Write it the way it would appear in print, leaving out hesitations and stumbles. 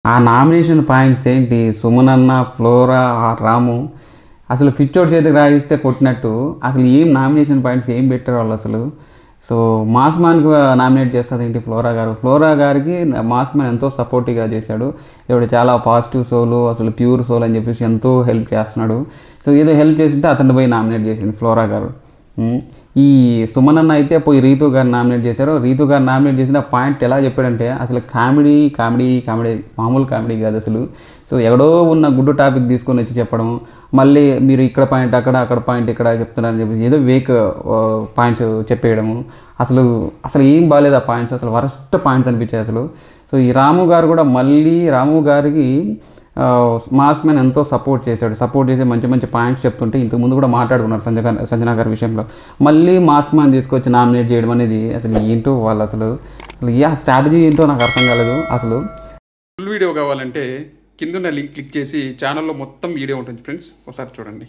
ఆ nomination points ఏంటి? సుమన్ అన్న, ఫ్లోరా, రాము అసలు పిచ్చోడి చేతికి రాయిస్తే కొట్టినట్టు అసలు ఏం నామినేషన్ పాయింట్స్ ఏం పెట్టారు వాళ్ళు అసలు. సో మాస్ మ్యాన్కి నామినేట్ చేస్తుంది ఏంటి ఫ్లోరా గారు. ఫ్లోరా గారికి మాస్ మ్యాన్ ఎంతో సపోర్టివ్గా చేశాడు. ఇప్పుడు చాలా పాజిటివ్ సోలు, అసలు ప్యూర్ సోల్ అని చెప్పేసి ఎంతో హెల్ప్ చేస్తున్నాడు. సో ఏదో హెల్ప్ చేసింటే అతన్ని పోయి నామినేట్ చేసింది ఫ్లోరా గారు. ఈ సుమన్ అన్న అయితే పోయి రీతు గారిని నామినేట్ చేశారు. రీతు గారిని నామినేట్ చేసిన పాయింట్ ఎలా చెప్పాడంటే అసలు కామెడీ కామెడీ కామెడీ, మామూలు కామెడీ కాదు అసలు. సో ఎక్కడో ఉన్న గుడ్డు టాపిక్ తీసుకొని వచ్చి చెప్పడం, మళ్ళీ మీరు ఇక్కడ పాయింట్ అక్కడ, అక్కడ పాయింట్ ఇక్కడ చెప్తున్నారని చెప్పేసి ఏదో వేక్ పాయింట్స్ చెప్పేయడము. అసలు అసలు ఏం బాగాలేదు ఆ పాయింట్స్, అసలు వరస్ట్ పాయింట్స్ అనిపించాయి అసలు. సో ఈ రాము గారు కూడా మళ్ళీ రాము గారికి మాస్ మ్యాన్ ఎంతో సపోర్ట్ చేశాడు. సపోర్ట్ చేసి మంచి మంచి పాయింట్స్ చెప్తుంటే ఇంతకుముందు కూడా మాట్లాడుకున్నారు సంజన గారి విషయంలో. మళ్ళీ మాస్ మ్యాన్ తీసుకొచ్చి నామినేట్ చేయడం అనేది అసలు ఏంటో వాళ్ళు అసలు స్ట్రాటజీ ఏంటో నాకు అర్థం కాలేదు అసలు. ఫుల్ వీడియో కావాలంటే కింద లింక్ క్లిక్ చేసి ఛానల్లో మొత్తం వీడియో ఉంటుంది ఫ్రెండ్స్, ఒకసారి చూడండి.